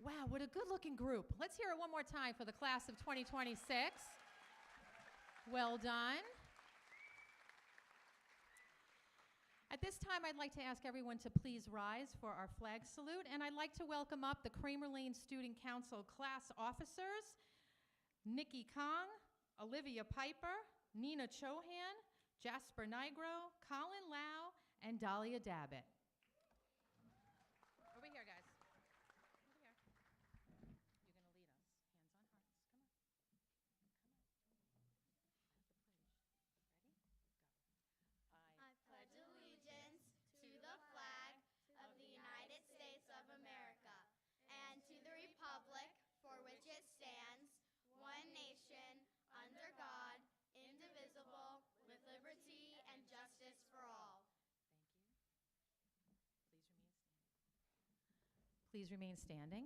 Wow, what a good-looking group. Let's hear it one more time for the class of 2026. Well done. At this time, I'd like to ask everyone to please rise for our flag salute, and I'd like to welcome up the Kramer Lane Student Council class officers, Nikki Kong, Olivia Piper, Nina Chohan, Jasper Nigro, Colin Lau, and Dahlia Dabbitt. Over here, guys. Over here. You're going to lead us. Hands on hearts. Come on. Come on. I have the pledge. Ready? Go. I pledge allegiance to the flag of the United States of America and to the republic for which it stands, one nation, under God, indivisible, with liberty and justice for all. Thank you. Please remain standing. Please remain standing.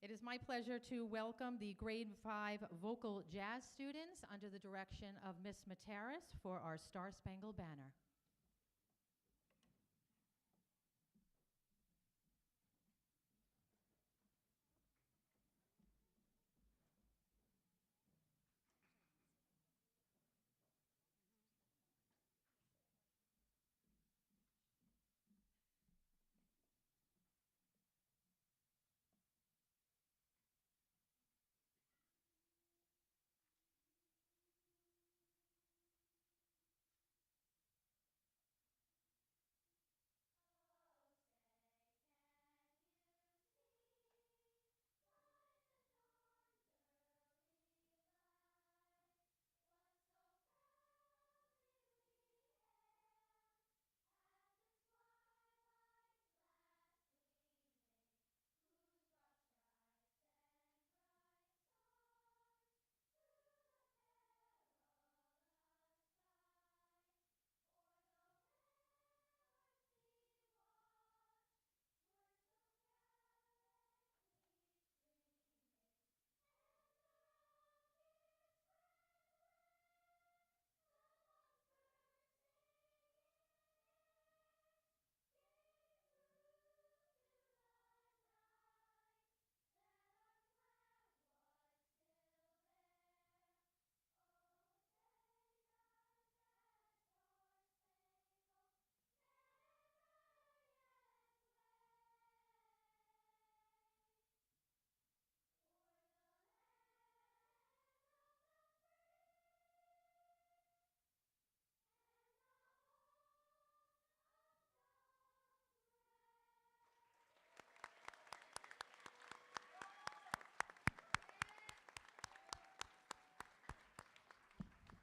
It is my pleasure to welcome the grade 5 vocal jazz students under the direction of Miss Materis for our Star Spangled Banner.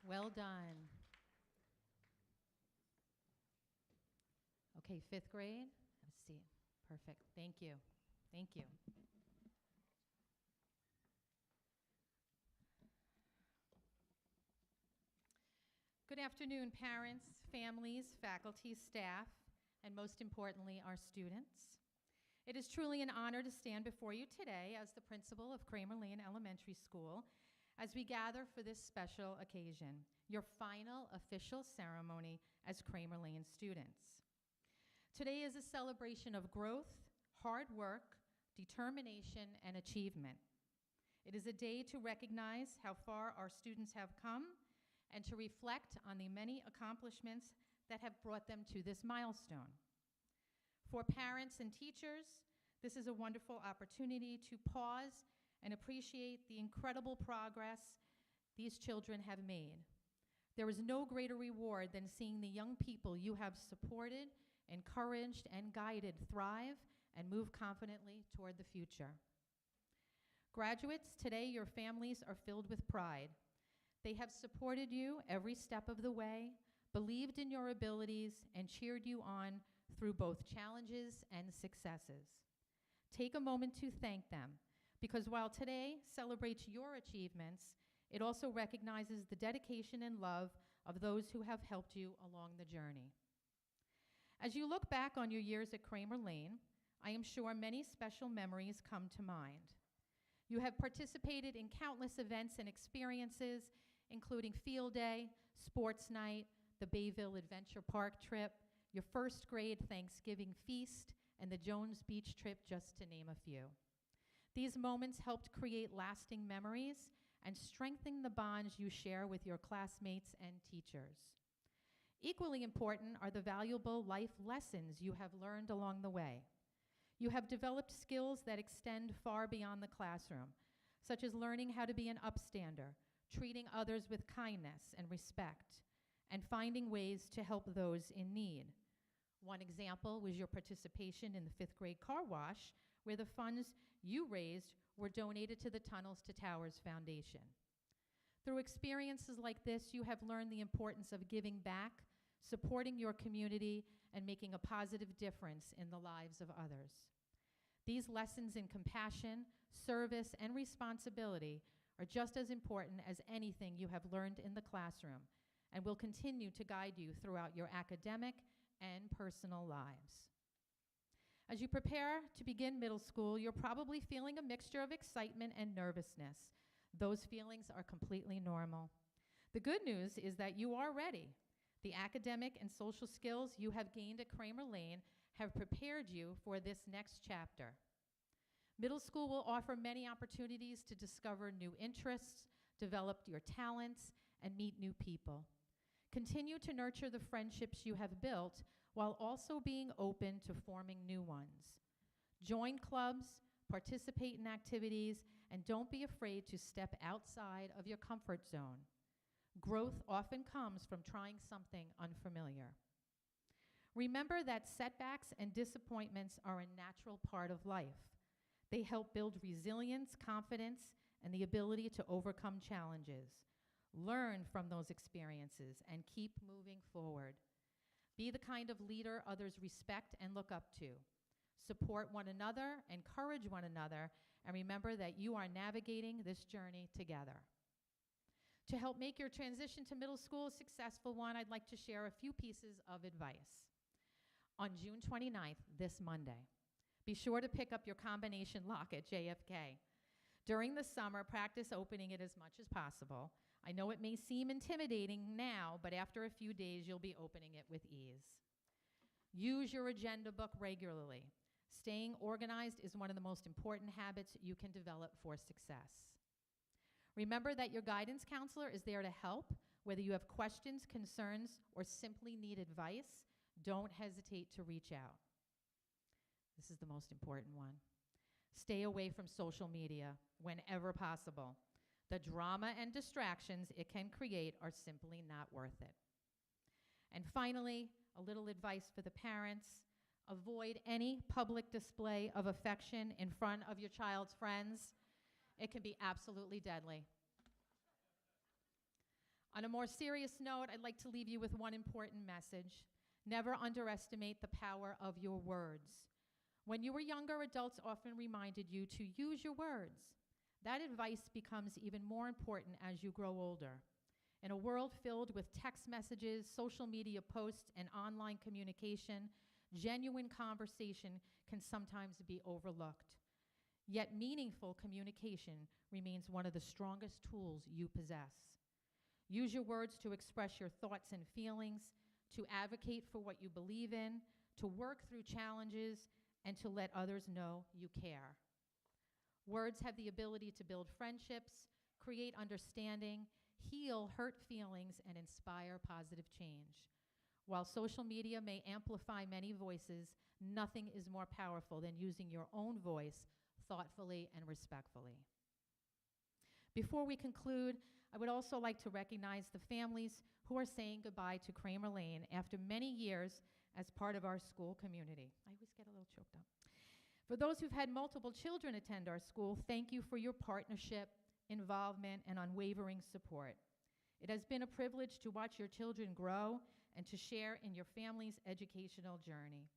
Well done. Okay, 5th grade. Have a seat. Perfect. Thank you. Thank you. Good afternoon, parents, families, faculty, staff, and most importantly, our students. It is truly an honor to stand before you today as the principal of Kramer Lane Elementary School as we gather for this special occasion, your final official ceremony as Kramer Lane students. Today is a celebration of growth, hard work, determination, and achievement. It is a day to recognize how far our students have come and to reflect on the many accomplishments that have brought them to this milestone. For parents and teachers, this is a wonderful opportunity to pause and appreciate the incredible progress these children have made. There is no greater reward than seeing the young people you have supported, encouraged, and guided thrive and move confidently toward the future. Graduates, today your families are filled with pride. They have supported you every step of the way, believed in your abilities, and cheered you on through both challenges and successes. Take a moment to thank them, because while today celebrates your achievements, it also recognizes the dedication and love of those who have helped you along the journey. As you look back on your years at Kramer Lane, I am sure many special memories come to mind. You have participated in countless events and experiences, including field day, sports night, the Bayville Adventure Park trip, your 1st grade Thanksgiving feast, and the Jones Beach trip, just to name a few. These moments helped create lasting memories and strengthen the bonds you share with your classmates and teachers. Equally important are the valuable life lessons you have learned along the way. You have developed skills that extend far beyond the classroom, such as learning how to be an upstander, treating others with kindness and respect, and finding ways to help those in need. One example was your participation in the 5th grade car wash, where the funds you raised were donated to the Tunnels to Towers Foundation. Through experiences like this, you have learned the importance of giving back, supporting your community, and making a positive difference in the lives of others. These lessons in compassion, service, and responsibility are just as important as anything you have learned in the classroom and will continue to guide you throughout your academic and personal lives. As you prepare to begin middle school, you're probably feeling a mixture of excitement and nervousness. Those feelings are completely normal. The good news is that you are ready. The academic and social skills you have gained at Kramer Lane have prepared you for this next chapter. Middle school will offer many opportunities to discover new interests, develop your talents, and meet new people. Continue to nurture the friendships you have built while also being open to forming new ones. Join clubs, participate in activities, and don't be afraid to step outside of your comfort zone. Growth often comes from trying something unfamiliar. Remember that setbacks and disappointments are a natural part of life. They help build resilience, confidence, and the ability to overcome challenges. Learn from those experiences and keep moving forward. Be the kind of leader others respect and look up to. Support one another, encourage one another, and remember that you are navigating this journey together. To help make your transition to middle school a successful one, I'd like to share a few pieces of advice. On June 29th, this Monday, be sure to pick up your combination lock at JFK. During the summer, practice opening it as much as possible. I know it may seem intimidating now, but after a few days, you'll be opening it with ease. Use your agenda book regularly. Staying organized is one of the most important habits you can develop for success. Remember that your guidance counselor is there to help. Whether you have questions, concerns, or simply need advice, don't hesitate to reach out. This is the most important one. Stay away from social media whenever possible. The drama and distractions it can create are simply not worth it. And finally, a little advice for the parents. Avoid any public display of affection in front of your child's friends. It can be absolutely deadly. On a more serious note, I'd like to leave you with one important message. Never underestimate the power of your words. When you were younger, adults often reminded you to use your words. That advice becomes even more important as you grow older. In a world filled with text messages, social media posts, and online communication, genuine conversation can sometimes be overlooked. Yet meaningful communication remains one of the strongest tools you possess. Use your words to express your thoughts and feelings, to advocate for what you believe in, to work through challenges, and to let others know you care. Words have the ability to build friendships, create understanding, heal hurt feelings, and inspire positive change. While social media may amplify many voices, nothing is more powerful than using your own voice thoughtfully and respectfully. Before we conclude, I would also like to recognize the families who are saying goodbye to Kramer Lane after many years as part of our school community. I always get a little choked up. For those who've had multiple children attend our school, thank you for your partnership, involvement, and unwavering support. It has been a privilege to watch your children grow and to share in your family's educational journey.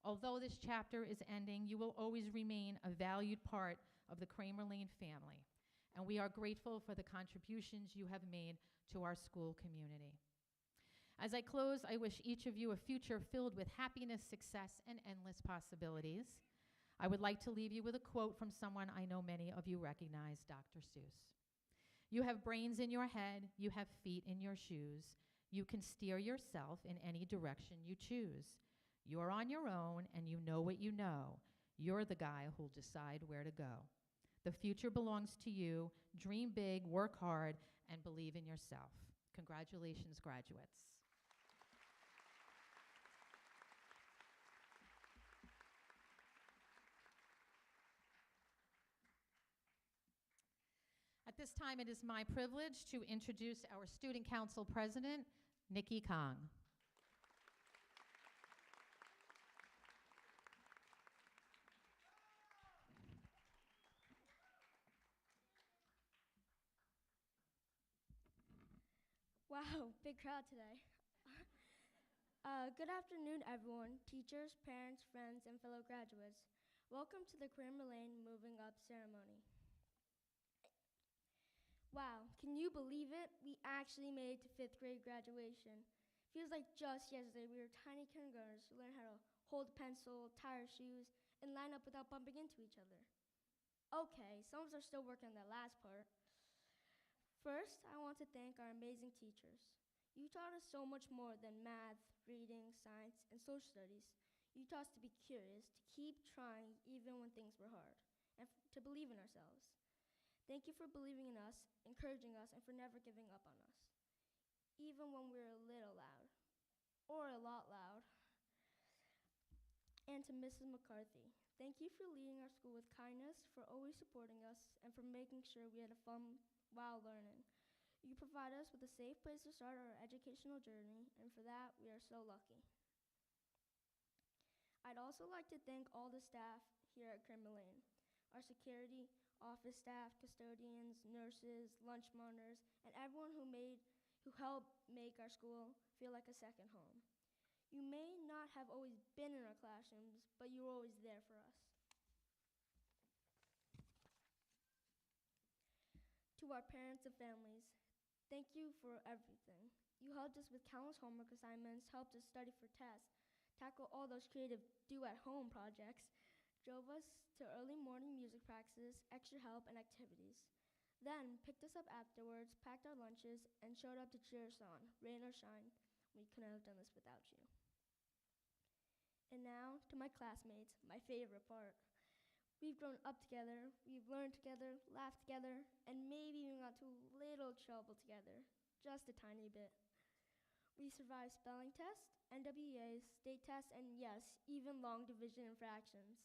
Although this chapter is ending, you will always remain a valued part of the Kramer Lane family, and we are grateful for the contributions you have made to our school community. As I close, I wish each of you a future filled with happiness, success, and endless possibilities. I would like to leave you with a quote from someone I know many of you recognize, Dr. Seuss. You have brains in your head, you have feet in your shoes. You can steer yourself in any direction you choose. You are on your own and you know what you you know you're the guy who'll decide where to go. The future belongs to you. Dream big, work hard, and believe in yourself. Congratulations, graduates. At this time, it is my privilege to introduce our Student Council President, Nikki Kong. Wow, big crowd today. Good afternoon, everyone, teachers, parents, friends, and fellow graduates. Welcome to the Kramer Moving Up ceremony. Wow, can you believe it? We actually made it to 5th grade graduation. Feels like just yesterday we were tiny kindergartners who learned how to hold a pencil, tie our shoes, and line up without bumping into each other. Okay, some of us are still working on that last part. First, I want to thank our amazing teachers. You taught us so much more than math, reading, science, and social studies. You taught us to be curious, to keep trying even when things were hard, and to believe in ourselves. Thank you for believing in us, encouraging us, and for never giving up on us, even when we were a little loud, or a lot loud. And to Mrs. McCarthy, thank you for leading our school with kindness, for always supporting us, and for making sure we had a fun while learning. You provide us with a safe place to start our educational journey, and for that, we are so lucky. I'd also like to thank all the staff here at Kramer Lane, our security, office staff, custodians, nurses, lunch monitors, and everyone who helped make our school feel like a second home. You may not have always been in our classrooms, but you were always there for us. To our parents and families, thank you for everything. You helped us with countless homework assignments, helped us study for tests, tackle all those creative do-at-home projects, drove us to early morning music practices, extra help, and activities. Then picked us up afterwards, packed our lunches, and showed up to cheer us on, rain or shine. We couldn't have done this without you. And now to my classmates, my favorite part. We've grown up together, we've learned together, laughed together, and maybe even got to a little trouble together, just a tiny bit. We survived spelling tests, NWEAs, state tests, and yes, even long division and fractions.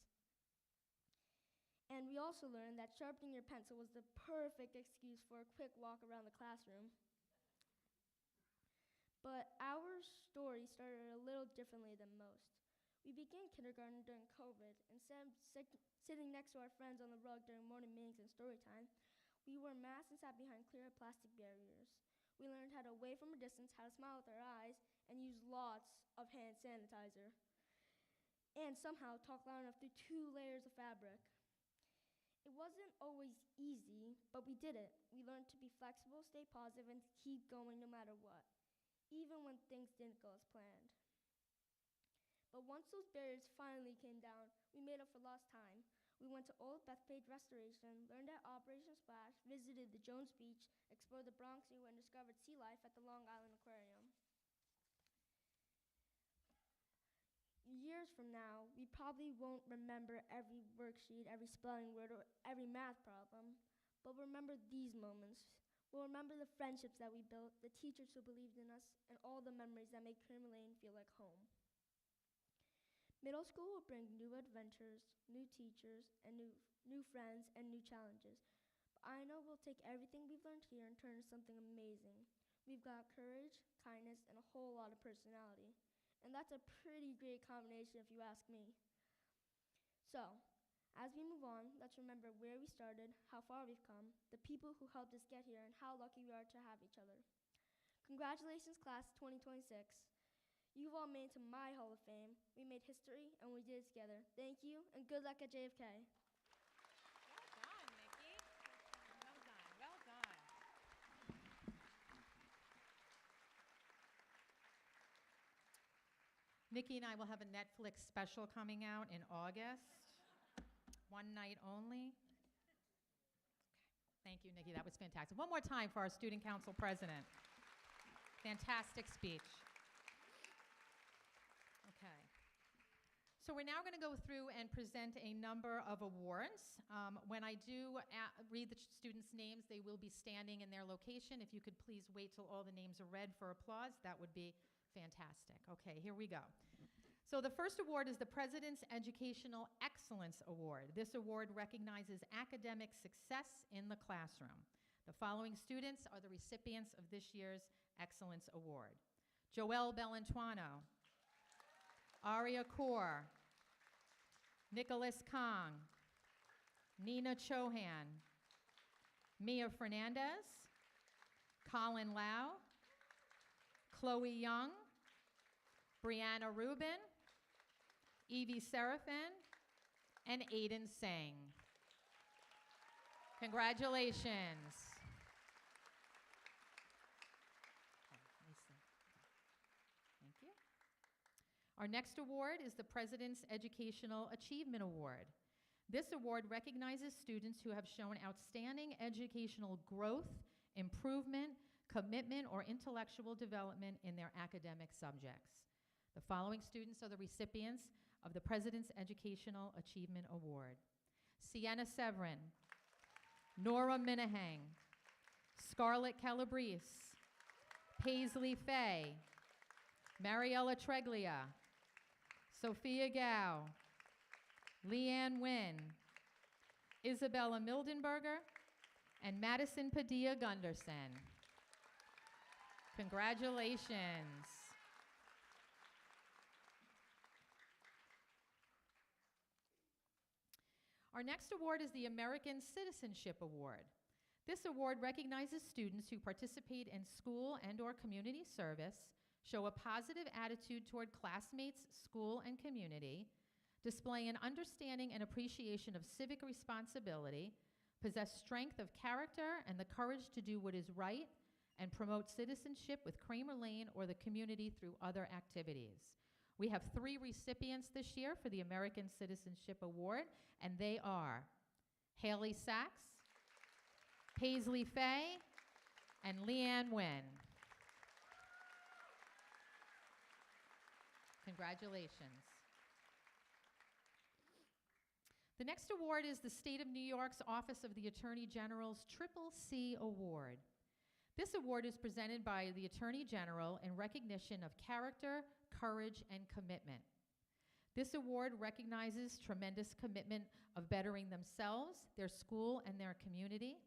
And we also learned that sharpening your pencil was the perfect excuse for a quick walk around the classroom. But our story started a little differently than most. We began kindergarten during COVID. Instead of sitting next to our friends on the rug during morning meetings and story time, we wore masks and sat behind clear plastic barriers. We learned how to wave from a distance, how to smile with our eyes, and use lots of hand sanitizer. And somehow talk loud enough through 2 layers of fabric. It wasn't always easy, but we did it. We learned to be flexible, stay positive, and to keep going no matter what, even when things didn't go as planned. But once those barriers finally came down, we made up for lost time. We went to Old Bethpage Restoration, learned at Operation Splash, visited the Jones Beach, explored the Bronx Zoo, and discovered sea life at the Long Island Aquarium. Years from now, we probably won't remember every worksheet, every spelling word, or every math problem, but we'll remember these moments. We'll remember the friendships that we built, the teachers who believed in us, and all the memories that make Kramer Lane feel like home. Middle school will bring new adventures, new teachers, and new friends, and new challenges. But I know we'll take everything we've learned here and turn it into something amazing. We've got courage, kindness, and a whole lot of personality. And that's a pretty great combination if you ask me. So, as we move on, let's remember where we started, how far we've come, the people who helped us get here, and how lucky we are to have each other. Congratulations, class 2026. You've all made it to my Hall of Fame. We made history, and we did it together. Thank you, and good luck at JFK. Well done, Nikki. Well done, well done. Nikki and I will have a Netflix special coming out in August. One night only. Okay. Thank you, Nikki. That was fantastic. One more time for our Student Council President. Fantastic speech. Okay. So we're now going to go through and present a number of awards. When I do read the students' names, they will be standing in their location. If you could please wait till all the names are read for applause, that would be fantastic. Okay, here we go. So the first award is the President's Educational Excellence Award. This award recognizes academic success in the classroom. The following students are the recipients of this year's Excellence Award: Joelle Bellantuano, Aria Kaur, Nicholas Kong, Nina Chohan, Mia Fernandez, Colin Lau, Chloe Young, Brianna Rubin, Evie Seraphin, and Aiden Sang. Congratulations. Thank you. Our next award is the President's Educational Achievement Award. This award recognizes students who have shown outstanding educational growth, improvement, commitment, or intellectual development in their academic subjects. The following students are the recipients of the President's Educational Achievement Award: Sienna Severin, Nora Minahang, Scarlett Calabrese, Paisley Fay, Mariella Treglia, Sophia Gao, Leanne Wynn, Isabella Mildenberger, and Madison Padilla Gunderson. Congratulations. Our next award is the American Citizenship Award. This award recognizes students who participate in school and/or community service, show a positive attitude toward classmates, school, and community, display an understanding and appreciation of civic responsibility, possess strength of character and the courage to do what is right, and promote citizenship with Kramer Lane or the community through other activities. We have 3 recipients this year for the American Citizenship Award, and they are Haley Sachs, Paisley Fay, and Leanne Wynn. Congratulations. The next award is the State of New York's Office of the Attorney General's Triple C Award. This award is presented by the Attorney General in recognition of character, courage, and commitment. This award recognizes tremendous commitment of bettering themselves, their school, and their community,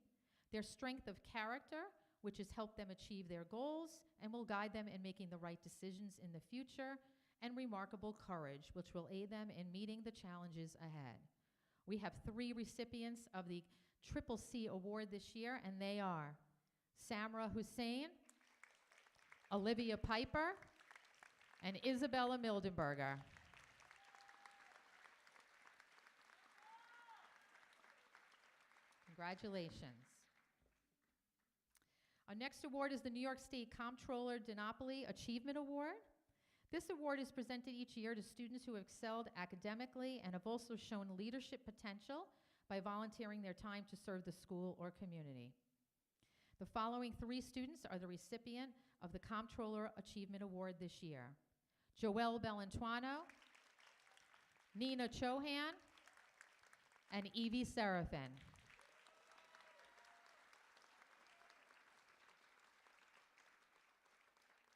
their strength of character, which has helped them achieve their goals and will guide them in making the right decisions in the future, and remarkable courage, which will aid them in meeting the challenges ahead. We have 3 recipients of the Triple C Award this year, and they are Samra Hussein, Olivia Piper, and Isabella Mildenberger. Congratulations. Our next award is the New York State Comptroller Dinopoli Achievement Award. This award is presented each year to students who have excelled academically and have also shown leadership potential by volunteering their time to serve the school or community. The following 3 students are the recipient of the Comptroller Achievement Award this year: Joelle Bellantuano, Nina Chohan, and Evie Seraphin.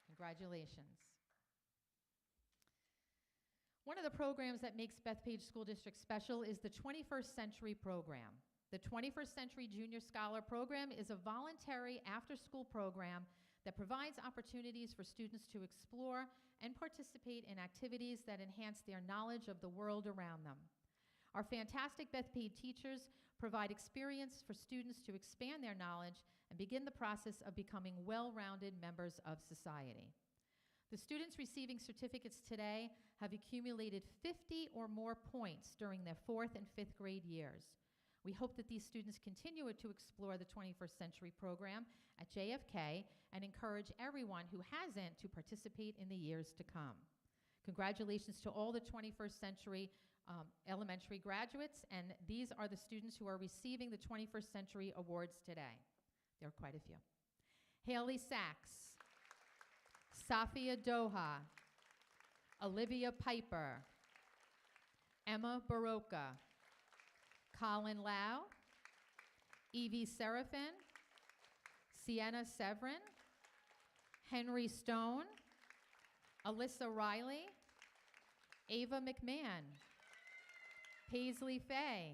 Congratulations. One of the programs that makes Bethpage School District special is the 21st Century Program. The 21st Century Junior Scholar Program is a voluntary after-school program that provides opportunities for students to explore and participate in activities that enhance their knowledge of the world around them. Our fantastic Bethpage teachers provide experience for students to expand their knowledge and begin the process of becoming well-rounded members of society. The students receiving certificates today have accumulated 50 or more points during their 4th and 5th grade years. We hope that these students continue to explore the 21st Century Program at JFK and encourage everyone who hasn't to participate in the years to come. Congratulations to all the 21st Century elementary graduates, and these are the students who are receiving the 21st Century Awards today. There are quite a few. Haley Sachs, Safia Doha, Olivia Piper, Emma Baroka, Colin Lau, Evie Seraphin, Sienna Severin, Henry Stone, Alyssa Riley, Ava McMahon, Paisley Fay,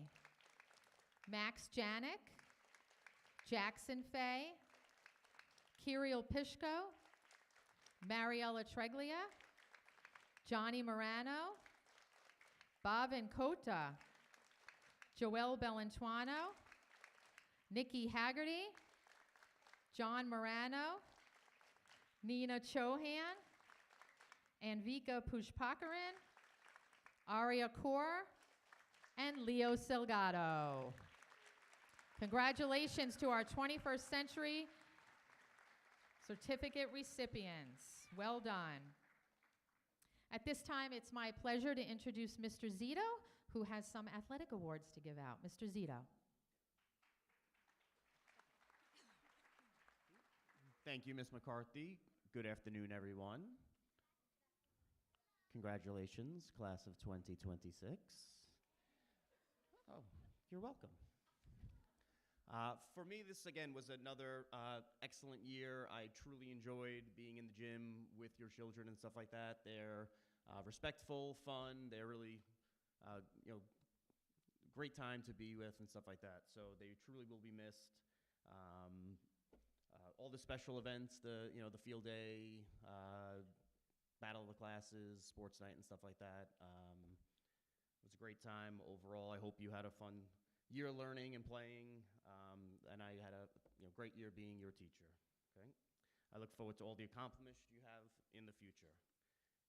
Max Janik, Jackson Fay, Kirill Pishko, Mariella Treglia, Johnny Morano, Bhavin Kota, Joelle Belentuano, Nikki Haggerty, John Morano, Nina Chohan, Anvika Pushpakaran, Aria Kaur, and Leo Salgado. Congratulations to our 21st century certificate recipients. Well done. At this time, it's my pleasure to introduce Mr. Zito, who has some athletic awards to give out. Mr. Zito. Thank you, Ms. McCarthy. Good afternoon, everyone. Congratulations, class of 2026. Oh, you're welcome. For me, this again was another excellent year. I truly enjoyed being in the gym with your children and stuff like that. They're respectful, fun. They're really, great time to be with and stuff like that. So they truly will be missed. All the special events, the field day, battle of the classes, sports night, and stuff like that. It was a great time overall. I hope you had a fun year learning and playing, and I had a great year being your teacher. Okay, I look forward to all the accomplishments you have in the future.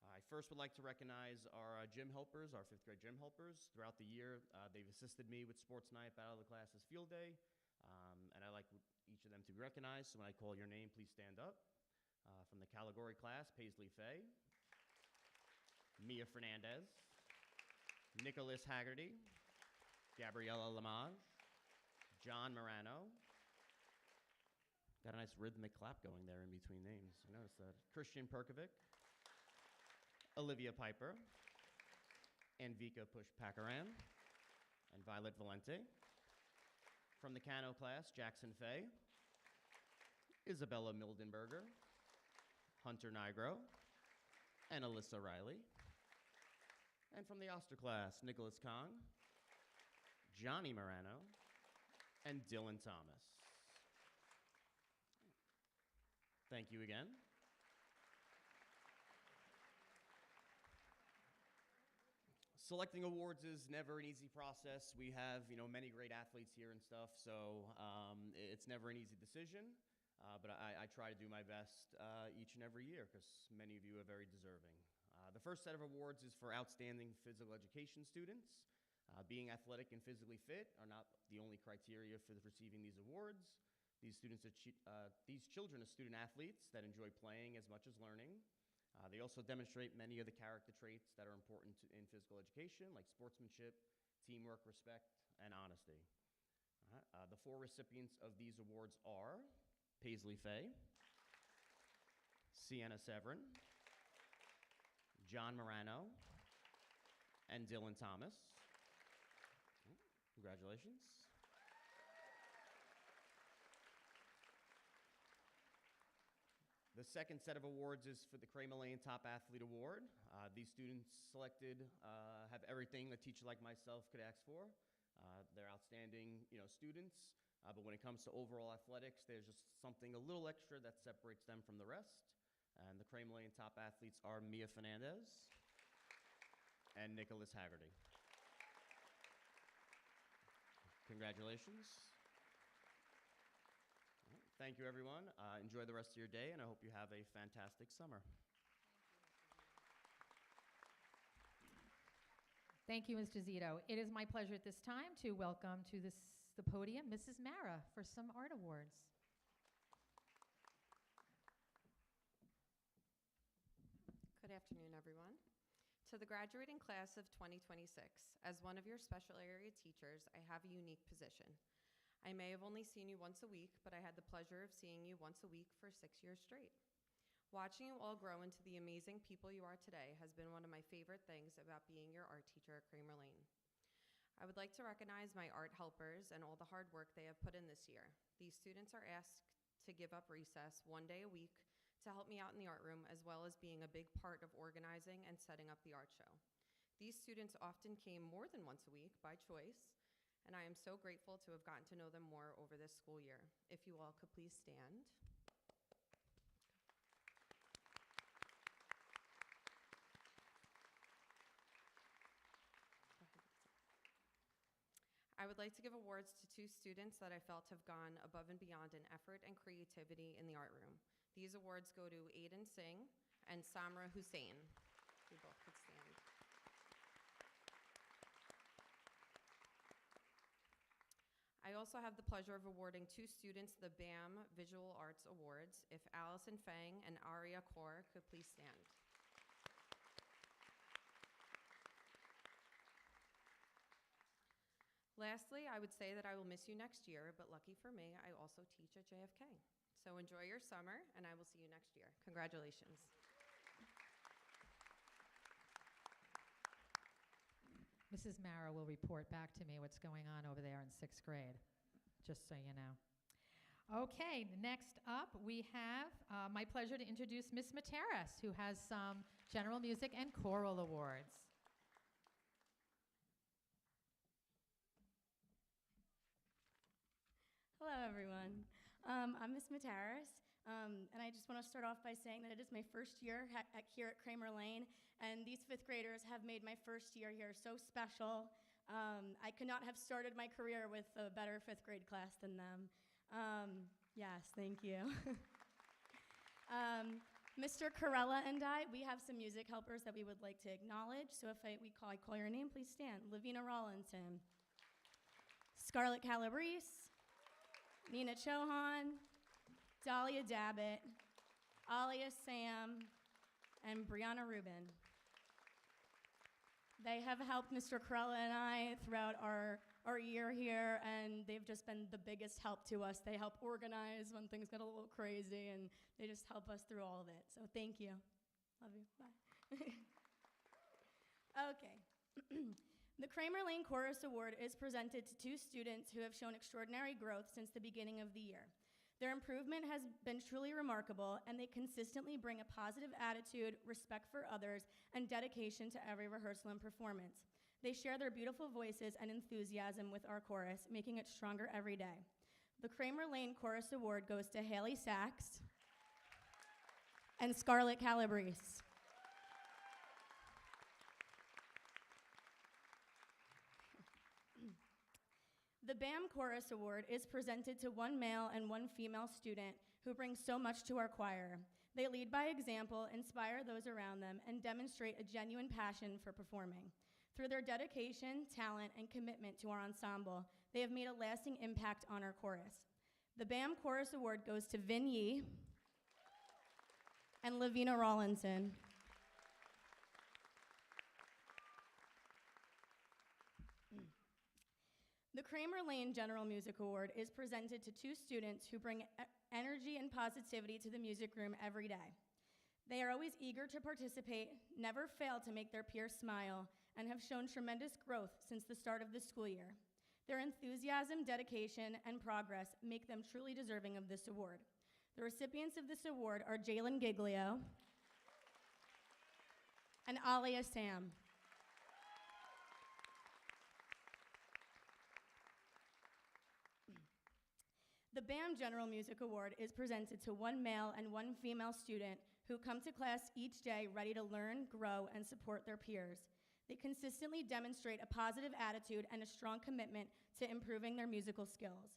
I first would like to recognize our gym helpers, our 5th grade gym helpers. Throughout the year, they've assisted me with sports night, battle of the classes, field day, and I like each of them to be recognized. So when I call your name, please stand up. From the category class, Paisley Fay, Mia Fernandez, Nicholas Haggerty, Gabriella Lamage, John Morano. Got a nice rhythmic clap going there in between names. I noticed that. Christian Perkovic, Olivia Piper, Anvika Pushpakaran, and Violet Valente. From the Cano class, Jackson Fay, Isabella Mildenberger, Hunter Nigro, and Alyssa Riley. And from the Oster class, Nicholas Kong, Johnny Morano, and Dylan Thomas. Thank you again. Selecting awards is never an easy process. We have, many great athletes here and stuff, so it's never an easy decision. But I try to do my best each and every year because many of you are very deserving. The first set of awards is for outstanding physical education students. Being athletic and physically fit are not the only criteria for receiving these awards. These children are student athletes that enjoy playing as much as learning. They also demonstrate many of the character traits that are important in physical education, like sportsmanship, teamwork, respect, and honesty. The 4 recipients of these awards are Paisley Fay, Sienna Severin, John Morano, and Dylan Thomas. Congratulations. The second set of awards is for the Kramer Top Athlete Award. These students selected have everything a teacher like myself could ask for. They're outstanding, students, but when it comes to overall athletics, there's just something a little extra that separates them from the rest. And the Kramer Top athletes are Mia Fernandez and Nicholas Haggerty. Congratulations. Thank you, everyone. Enjoy the rest of your day, and I hope you have a fantastic summer. Thank you, Mr. Zito. It is my pleasure at this time to welcome to the podium Mrs. Mara for some art awards. Good afternoon, everyone. To the graduating class of 2026, as one of your special area teachers, I have a unique position. I may have only seen you once a week, but I had the pleasure of seeing you once a week for 6 years straight. Watching you all grow into the amazing people you are today has been one of my favorite things about being your art teacher at Kramer Lane. I would like to recognize my art helpers and all the hard work they have put in this year. These students are asked to give up recess one day a week to help me out in the art room, as well as being a big part of organizing and setting up the art show. These students often came more than once a week by choice, and I am so grateful to have gotten to know them more over this school year. If you all could please stand. I would like to give awards to 2 students that I felt have gone above and beyond in effort and creativity in the art room. These awards go to Aiden Singh and Samra Hussain. You both could stand. I also have the pleasure of awarding 2 students the BAM Visual Arts Awards. If Allison Fang and Aria Kaur could please stand. Lastly, I would say that I will miss you next year, but lucky for me, I also teach at JFK. So enjoy your summer, and I will see you next year. Congratulations. Mrs. Mara will report back to me what's going on over there in 6th grade, just so you know. Okay, next up we have my pleasure to introduce Miss Materas, who has some general music and choral awards. Hello, everyone. I'm Miss Materas, and I just want to start off by saying that it is my first year here at Kramer Lane, and these 5th graders have made my first year here so special. I could not have started my career with a better 5th grade class than them. Yes, thank you. Mr. Corella and I, we have some music helpers that we would like to acknowledge. So if I call your name, please stand. Lavina Rawlinson, Scarlett Calabrese, Nina Chohan, Dahlia Dabbit, Alia Sam, and Brianna Rubin. They have helped Mr. Corella and I throughout our year here, and they've just been the biggest help to us. They help organize when things get a little crazy, and they just help us through all of it. So thank you. Love you. Bye. Okay. The Kramer Lane Chorus Award is presented to 2 students who have shown extraordinary growth since the beginning of the year. Their improvement has been truly remarkable, and they consistently bring a positive attitude, respect for others, and dedication to every rehearsal and performance. They share their beautiful voices and enthusiasm with our chorus, making it stronger every day. The Kramer Lane Chorus Award goes to Haley Sachs and Scarlett Calabrese. The BAM Chorus Award is presented to 1 male and 1 female student who brings so much to our choir. They lead by example, inspire those around them, and demonstrate a genuine passion for performing. Through their dedication, talent, and commitment to our ensemble, they have made a lasting impact on our chorus. The BAM Chorus Award goes to Vin Yee and Lavina Rawlinson. The Kramer Lane General Music Award is presented to 2 students who bring energy and positivity to the music room every day. They are always eager to participate, never fail to make their peers smile, and have shown tremendous growth since the start of the school year. Their enthusiasm, dedication, and progress make them truly deserving of this award. The recipients of this award are Jalen Giglio and Alia Sam. The BAM General Music Award is presented to 1 male and 1 female student who come to class each day ready to learn, grow, and support their peers. They consistently demonstrate a positive attitude and a strong commitment to improving their musical skills.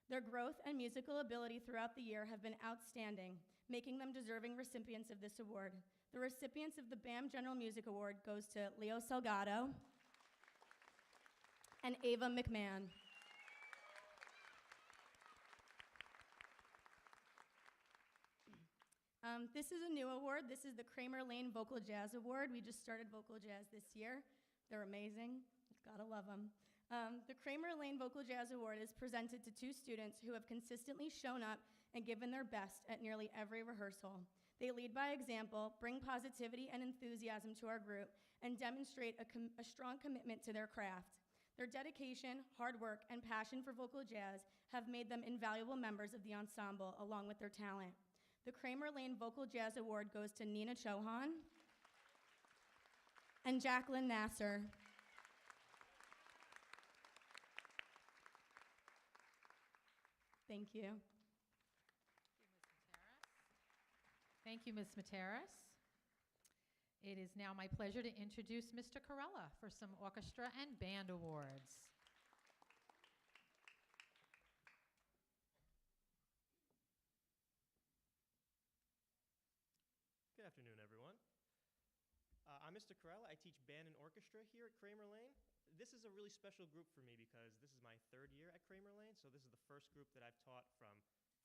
Their growth and musical ability throughout the year have been outstanding, making them deserving recipients of this award. The recipients of the BAM General Music Award goes to Leo Salgado and Ava McMahon. This is a new award. This is the Kramer Lane Vocal Jazz Award. We just started vocal jazz this year. They're amazing. Gotta love them. The Kramer Lane Vocal Jazz Award is presented to 2 students who have consistently shown up and given their best at nearly every rehearsal. They lead by example, bring positivity and enthusiasm to our group, and demonstrate a strong commitment to their craft. Their dedication, hard work, and passion for vocal jazz have made them invaluable members of the ensemble, along with their talent. The Kramer Lane Vocal Jazz Award goes to Nina Chauhan and Jacqueline Nasser. Thank you. Thank you, Ms. Materas. It is now my pleasure to introduce Mr. Corella for some orchestra and band awards. Good afternoon, everyone. I'm Mr. Corella. I teach band and orchestra here at Kramer Lane. This is a really special group for me because this is my 3rd year at Kramer Lane, so this is the first group that I've taught from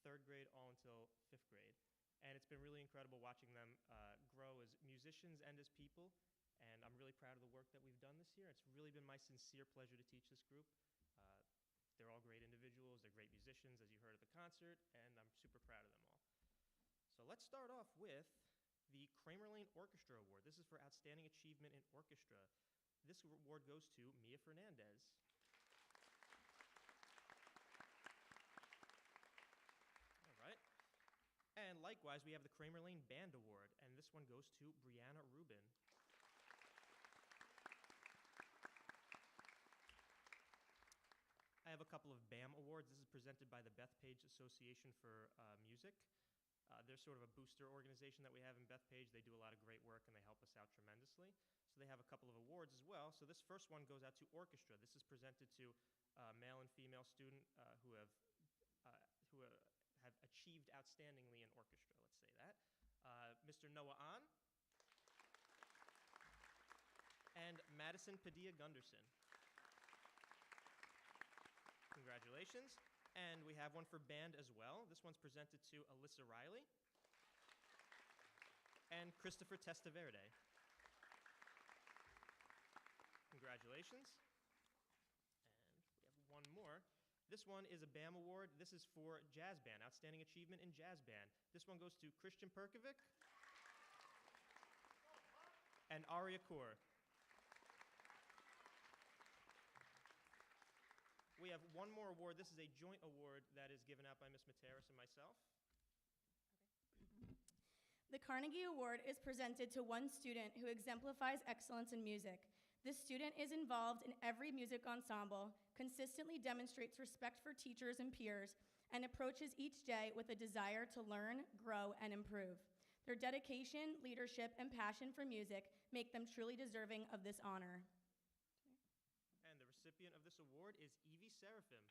3rd grade all until 5th grade. And it's been really incredible watching them grow as musicians and as people, and I'm really proud of the work that we've done this year. It's really been my sincere pleasure to teach this group. They're all great individuals, they're great musicians, as you heard at the concert, and I'm super proud of them all. So let's start off with the Kramer Lane Orchestra Award. This is for Outstanding Achievement in Orchestra. This award goes to Mia Fernandez. All right. And likewise, we have the Kramer Lane Band Award, and this one goes to Brianna Rubin. I have a couple of BAM awards. This is presented by the Bethpage Association for Music. They're sort of a booster organization that we have in Bethpage. They do a lot of great work, and they help us out tremendously. So they have a couple of awards as well. So this first one goes out to orchestra. This is presented to male and female student who have achieved outstandingly in orchestra, let's say that. Mr. Noah Ahn and Madison Padilla Gunderson. Congratulations. And we have one for band as well. This one's presented to Alyssa Riley and Christopher Testaverde. Congratulations. And we have one more. This one is a BAM award. This is for jazz band, Outstanding Achievement in Jazz Band. This one goes to Christian Perkovic and Arya Kaur. We have one more award. This is a joint award that is given out by Ms. Materas and myself. The Carnegie Award is presented to one student who exemplifies excellence in music. This student is involved in every music ensemble, consistently demonstrates respect for teachers and peers, and approaches each day with a desire to learn, grow, and improve. Their dedication, leadership, and passion for music make them truly deserving of this honor. And the recipient of this award is Evie Seraphim.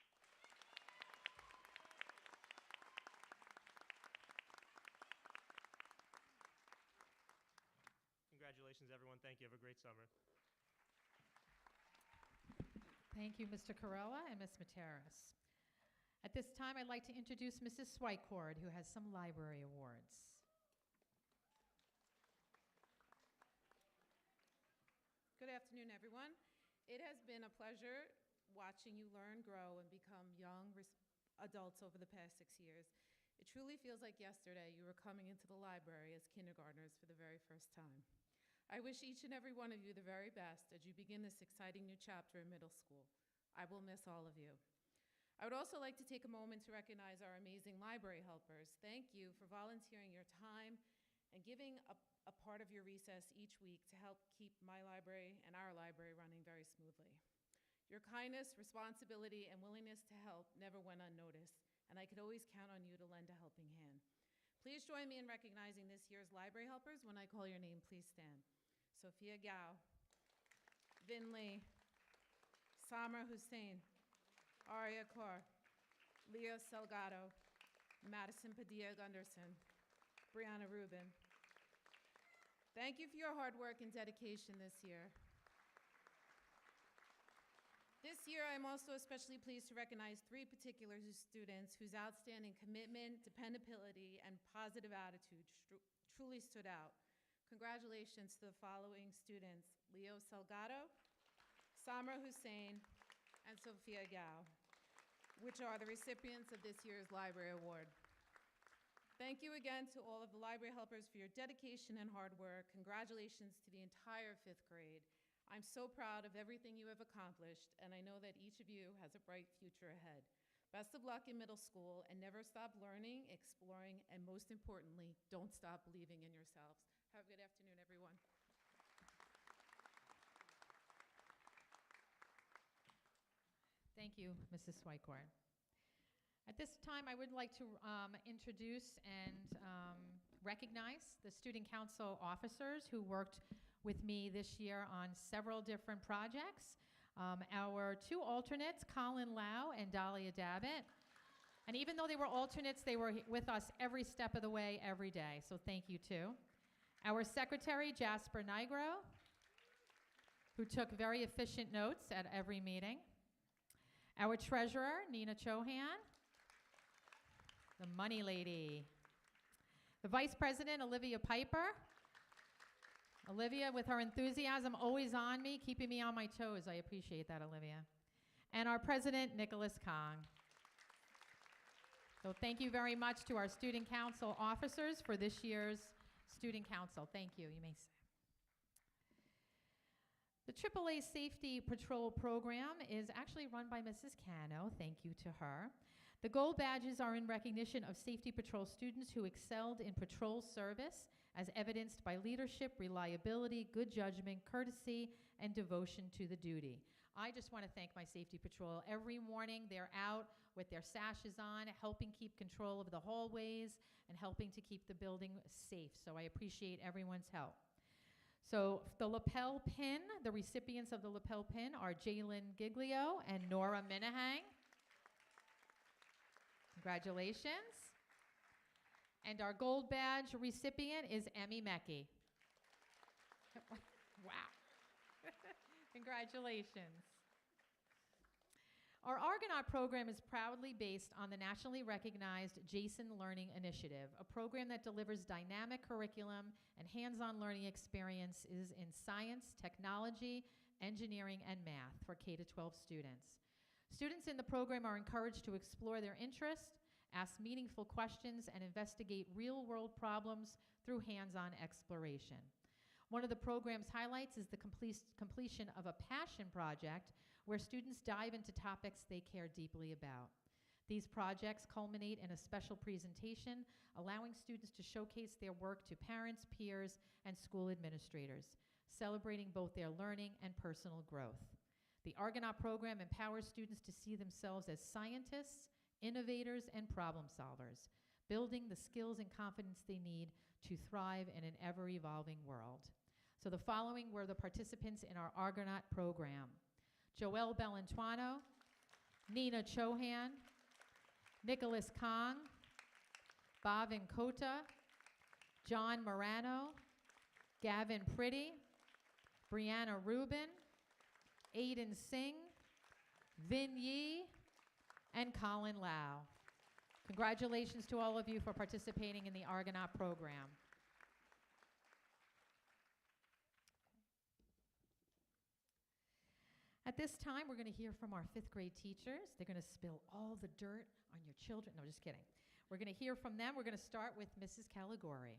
Congratulations, everyone. Thank you. Have a great summer. Thank you, Mr. Corella and Ms. Materas. At this time, I'd like to introduce Mrs. Swicord, who has some library awards. Good afternoon, everyone. It has been a pleasure watching you learn, grow, and become young adults over the past 6 years. It truly feels like yesterday you were coming into the library as kindergartners for the very first time. I wish each and every one of you the very best as you begin this exciting new chapter in middle school. I will miss all of you. I would also like to take a moment to recognize our amazing library helpers. Thank you for volunteering your time and giving a part of your recess each week to help keep my library and our library running very smoothly. Your kindness, responsibility, and willingness to help never went unnoticed, and I could always count on you to lend a helping hand. Please join me in recognizing this year's library helpers. When I call your name, please stand. Sophia Gao, Vin Lee, Samra Hussein, Arya Kaur, Leo Salgado, Madison Padilla Gunderson, Brianna Rubin. Thank you for your hard work and dedication this year. This year, I'm also especially pleased to recognize 3 particular students whose outstanding commitment, dependability, and positive attitude truly stood out. Congratulations to the following students: Leo Salgado, Samra Hussein, and Sophia Gao, which are the recipients of this year's Library Award. Thank you again to all of the library helpers for your dedication and hard work. Congratulations to the entire 5th grade. I'm so proud of everything you have accomplished, and I know that each of you has a bright future ahead. Best of luck in middle school, and never stop learning, exploring, and most importantly, don't stop believing in yourselves. Have a good afternoon, everyone. Thank you, Mrs. Swicord. At this time, I would like to introduce and recognize the student council officers who worked with me this year on several different projects. Our 2 alternates, Colin Lau and Dahlia Dabbit. And even though they were alternates, they were with us every step of the way, every day. So thank you, too. Our secretary, Jasper Nigro, who took very efficient notes at every meeting. Our treasurer, Nina Chohan, the money lady. The vice president, Olivia Piper. Olivia, with her enthusiasm, always on me, keeping me on my toes. I appreciate that, Olivia. And our president, Nicholas Kong. So thank you very much to our student council officers for this year's student council. Thank you. You may sit. The AAA Safety Patrol program is actually run by Mrs. Cano. Thank you to her. The gold badges are in recognition of Safety Patrol students who excelled in patrol service, as evidenced by leadership, reliability, good judgment, courtesy, and devotion to the duty. I just want to thank my Safety Patrol. Every morning they're out with their sashes on, helping keep control of the hallways and helping to keep the building safe. So I appreciate everyone's help. So the lapel pin, the recipients of the lapel pin are Jalen Giglio and Nora Minahang. Congratulations. And our gold badge recipient is Emmy Mecki. Wow. Congratulations. Our Argonaut program is proudly based on the nationally recognized Jason Learning Initiative, a program that delivers dynamic curriculum and hands-on learning experiences in science, technology, engineering, and math for K-12 students. Students in the program are encouraged to explore their interests, ask meaningful questions, and investigate real-world problems through hands-on exploration. One of the program's highlights is the completion of a passion project where students dive into topics they care deeply about. These projects culminate in a special presentation, allowing students to showcase their work to parents, peers, and school administrators, celebrating both their learning and personal growth. The Argonaut program empowers students to see themselves as scientists, innovators, and problem solvers, building the skills and confidence they need to thrive in an ever-evolving world. So the following were the participants in our Argonaut program: Joelle Bellantuano, Nina Chohan, Nicholas Kong, Bhavin Kota, John Morano, Gavin Priddy, Brianna Rubin, Aiden Singh, Vin Yi, and Colin Lau. Congratulations to all of you for participating in the Argonaut program. At this time, we're going to hear from our 5th grade teachers. They're going to spill all the dirt on your children. No, just kidding. We're going to hear from them. We're going to start with Mrs. Caligori.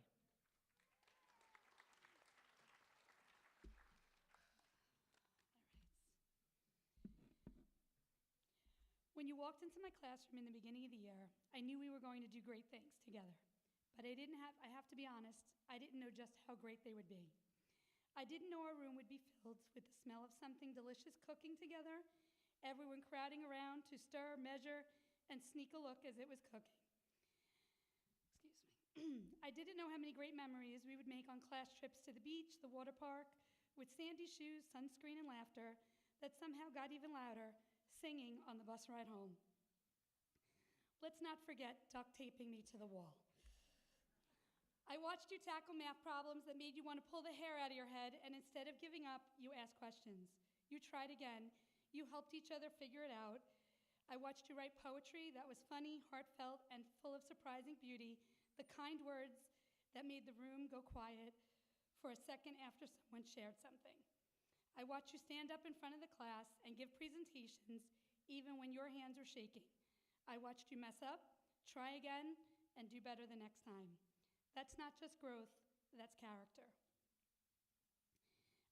When you walked into my classroom in the beginning of the year, I knew we were going to do great things together. But I have to be honest, I didn't know just how great they would be. I didn't know our room would be filled with the smell of something delicious cooking together, everyone crowding around to stir, measure, and sneak a look as it was cooking. Excuse me. I didn't know how many great memories we would make on class trips to the beach, the water park, with sandy shoes, sunscreen, and laughter that somehow got even louder, singing on the bus ride home. Let's not forget duct taping me to the wall. I watched you tackle math problems that made you want to pull the hair out of your head, and instead of giving up, you asked questions. You tried again. You helped each other figure it out. I watched you write poetry that was funny, heartfelt, and full of surprising beauty, the kind words that made the room go quiet for a second after someone shared something. I watched you stand up in front of the class and give presentations even when your hands were shaking. I watched you mess up, try again, and do better the next time. That's not just growth, that's character.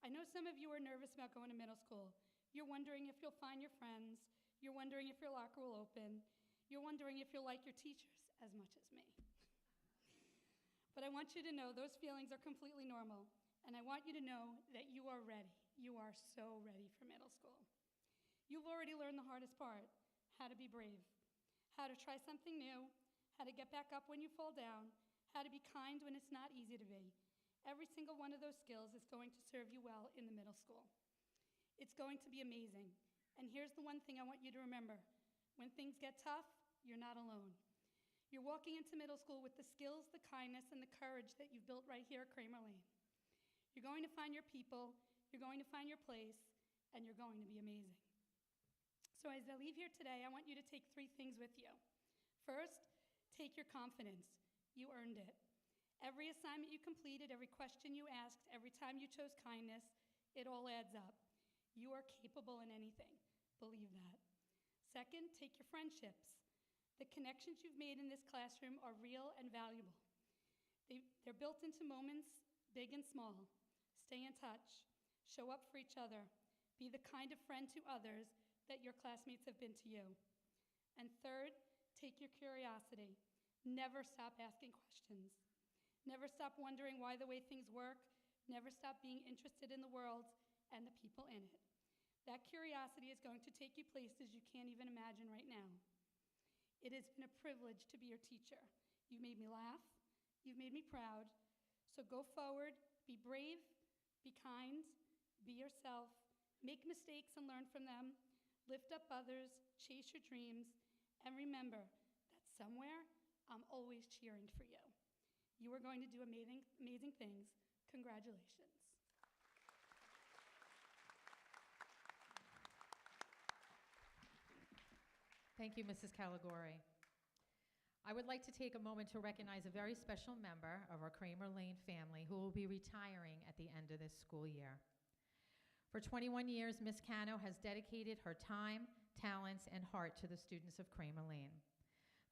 I know some of you are nervous about going to middle school. You're wondering if you'll find your friends. You're wondering if your locker will open. You're wondering if you'll like your teachers as much as me. But I want you to know those feelings are completely normal, and I want you to know that you are ready. You are so ready for middle school. You've already learned the hardest part, how to be brave, how to try something new, how to get back up when you fall down, how to be kind when it's not easy to be. Every single one of those skills is going to serve you well in the middle school. It's going to be amazing. And here's the one thing I want you to remember. When things get tough, you're not alone. You're walking into middle school with the skills, the kindness, and the courage that you've built right here at Kramer Lane. You're going to find your people, you're going to find your place, and you're going to be amazing. So as I leave here today, I want you to take 3 things with you. First, take your confidence. You earned it. Every assignment you completed, every question you asked, every time you chose kindness, it all adds up. You are capable in anything. Believe that. Second, take your friendships. The connections you've made in this classroom are real and valuable. They're built into moments, big and small. Stay in touch. Show up for each other. Be the kind of friend to others that your classmates have been to you. And third, take your curiosity. Never stop asking questions. Never stop wondering why the way things work. Never stop being interested in the world and the people in it. That curiosity is going to take you places you can't even imagine right now. It has been a privilege to be your teacher. You've made me laugh. You've made me proud. So go forward, be brave, be kind, be yourself, make mistakes and learn from them, lift up others, chase your dreams, and remember that somewhere I'm always cheering for you. You are going to do amazing, amazing things. Congratulations. Thank you, Mrs. Caligori. I would like to take a moment to recognize a very special member of our Kramer Lane family who will be retiring at the end of this school year. For 21 years, Ms. Cano has dedicated her time, talents, and heart to the students of Kramer Lane.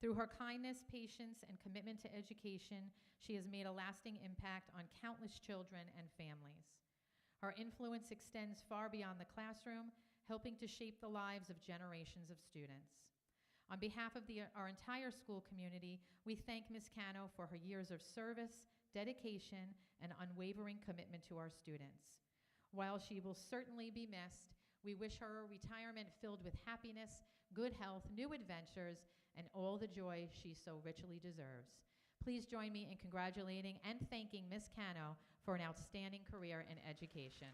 Through her kindness, patience, and commitment to education, she has made a lasting impact on countless children and families. Her influence extends far beyond the classroom, helping to shape the lives of generations of students. On behalf of our entire school community, we thank Ms. Cano for her years of service, dedication, and unwavering commitment to our students. While she will certainly be missed, we wish her a retirement filled with happiness, good health, new adventures, and all the joy she so richly deserves. Please join me in congratulating and thanking Ms. Cano for an outstanding career in education.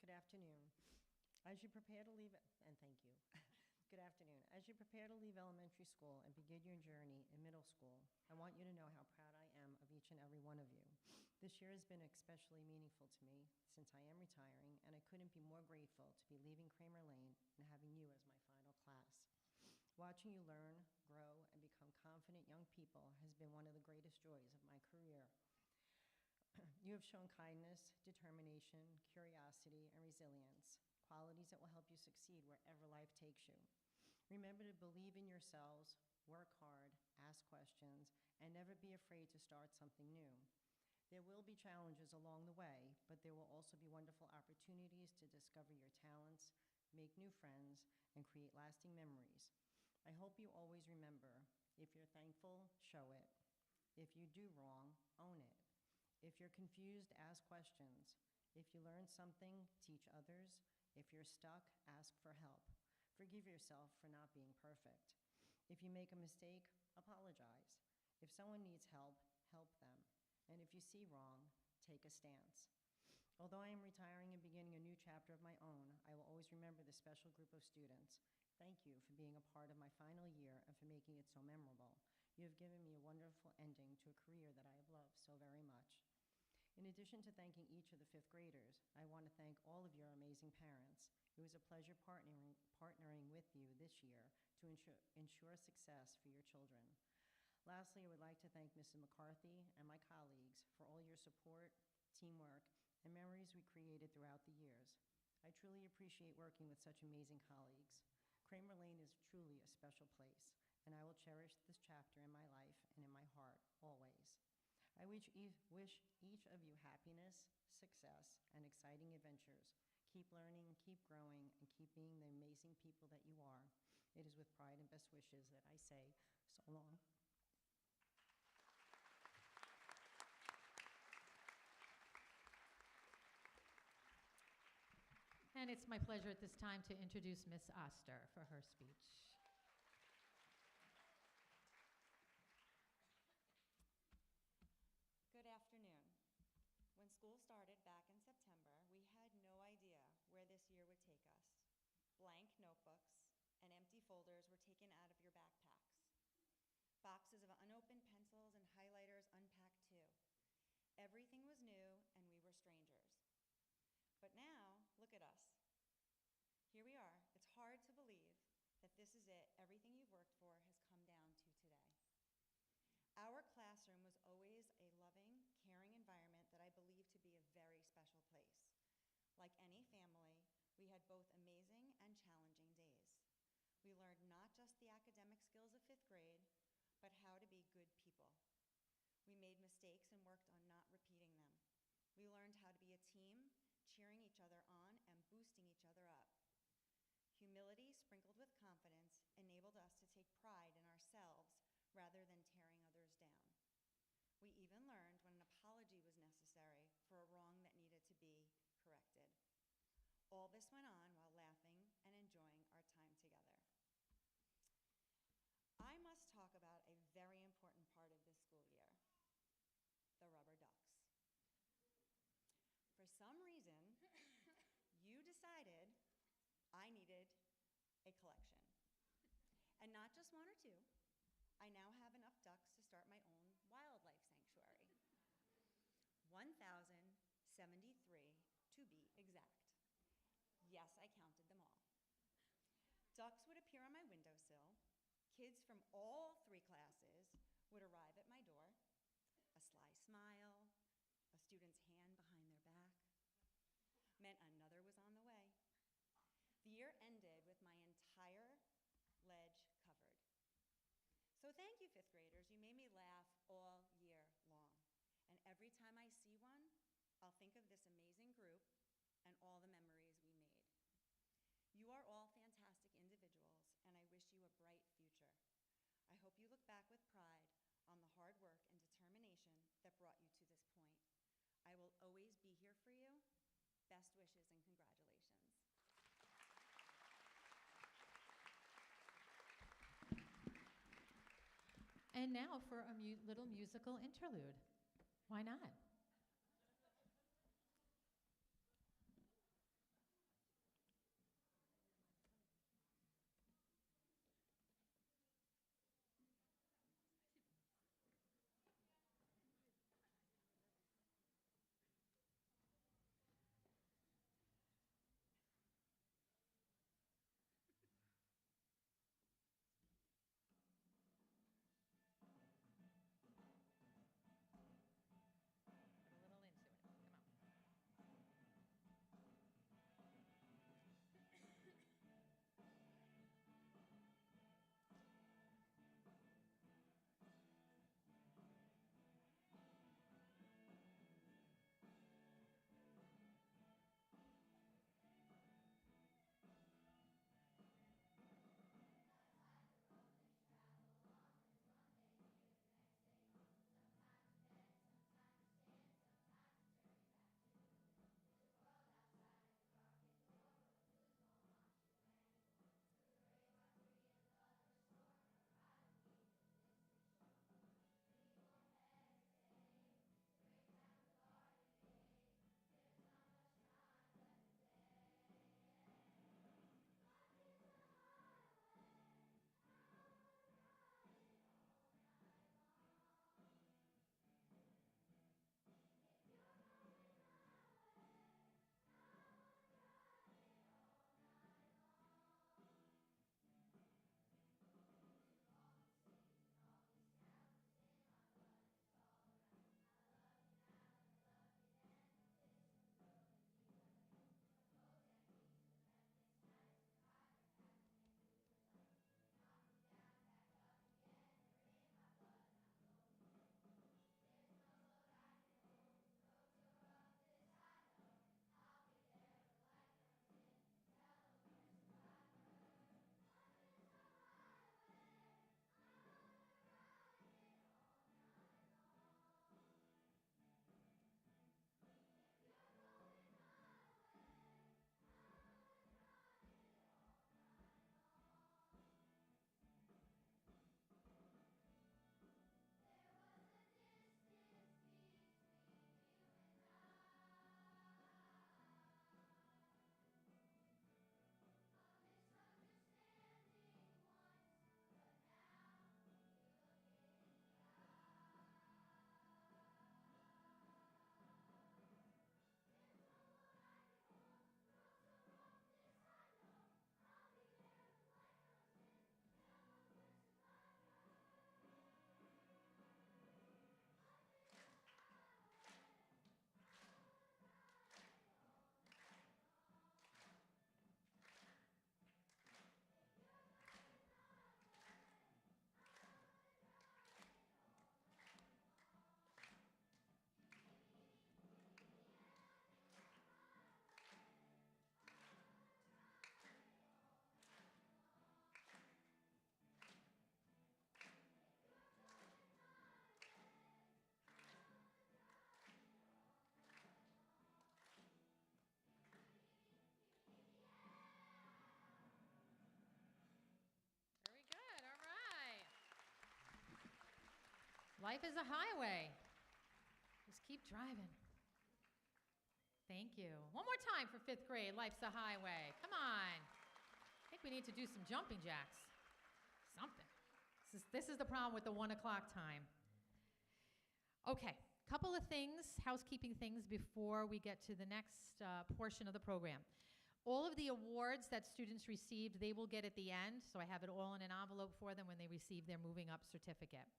Good afternoon. As you prepare to leave, and thank you. Good afternoon. As you prepare to leave elementary school and begin your journey in middle school, I want you to know how proud I am of each and every one of you. This year has been especially meaningful to me since I am retiring, and I couldn't be more grateful to be leaving Kramer Lane and having you as my final class. Watching you learn, grow, and become confident young people has been one of the greatest joys of my career. You have shown kindness, determination, curiosity, and resilience, qualities that will help you succeed wherever life takes you. Remember to believe in yourselves, work hard, ask questions, and never be afraid to start something new. There will be challenges along the way, but there will also be wonderful opportunities to discover your talents, make new friends, and create lasting memories. I hope you always remember, if you're thankful, show it. If you do wrong, own it. If you're confused, ask questions. If you learn something, teach others. If you're stuck, ask for help. Forgive yourself for not being perfect. If you make a mistake, apologize. If someone needs help, help them. And if you see wrong, take a stance. Although I am retiring and beginning a new chapter of my own, I will always remember this special group of students. Thank you for being a part of my final year and for making it so memorable. You have given me a wonderful ending to a career that I have loved so very much. In addition to thanking each of the fifth graders, I want to thank all of your amazing parents. It was a pleasure partnering with you this year to ensure success for your children. Lastly, I would like to thank Mrs. McCarthy and my colleagues for all your support, teamwork, and memories we created throughout the years. I truly appreciate working with such amazing colleagues. Kramer Lane is truly a special place, and I will cherish this chapter in my life and in my heart always. I wish each of you happiness, success, and exciting adventures. Keep learning, keep growing, and keep being the amazing people that you are. It is with pride and best wishes that I say so long. And it's my pleasure at this time to introduce Miss Oster for her speech. Good afternoon. When school started back in September, we had no idea where this year would take us. Blank notebooks and empty folders were taken out of your backpacks. Boxes of unopened pencils and highlighters unpacked too. Everything was new and we were strangers. But now, look at us. Here we are. It's hard to believe that this is it. Everything you've worked for has come down to today. Our classroom was always a loving, caring environment that I believe to be a very special place. Like any family, we had both amazing and challenging days. We learned not just the academic skills of 5th grade, but how to be good people. We made mistakes and worked on not repeating them. We learned how to be a team, cheering each other on and boosting each other up. Humility, sprinkled with confidence, enabled us to take pride in ourselves rather than tearing others down. We even learned when an apology was necessary for a wrong that needed to be corrected. All this went on while laughing and enjoying our time together. I must talk about a very important part of this school year, the rubber ducks. For some reason, you decided I needed a collection. And not just one or two. I now have enough ducks to start my own wildlife sanctuary. 1,073 to be exact. Yes, I counted them all. Ducks would appear on my windowsill. Kids from all 3 classes would arrive at my door. A sly smile, a student's hand behind their back, meant another was on the way. The year ended with my entire ledge covered. So thank you, 5th graders. You made me laugh all year long. And every time I see one, I'll think of this amazing group and all the memories we made. You are all fantastic individuals, and I wish you a bright future. I hope you look back with pride on the hard work and determination that brought you to this point. I will always be here for you. Best wishes and congratulations. And now for a little musical interlude. Why not? Life is a highway. Just keep driving. Thank you. One more time for 5th grade. Life's a highway. Come on. I think we need to do some jumping jacks. Something. This is the problem with the 1 o'clock time. Okay, couple of things, housekeeping things before we get to the next portion of the program. All of the awards that students received, they will get at the end, so I have it all in an envelope for them when they receive their moving up certificate.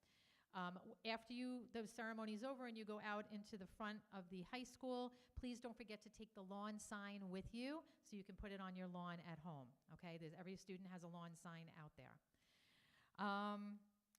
After the ceremony is over and you go out into the front of the high school, please don't forget to take the lawn sign with you so you can put it on your lawn at home, okay? Every student has a lawn sign out there.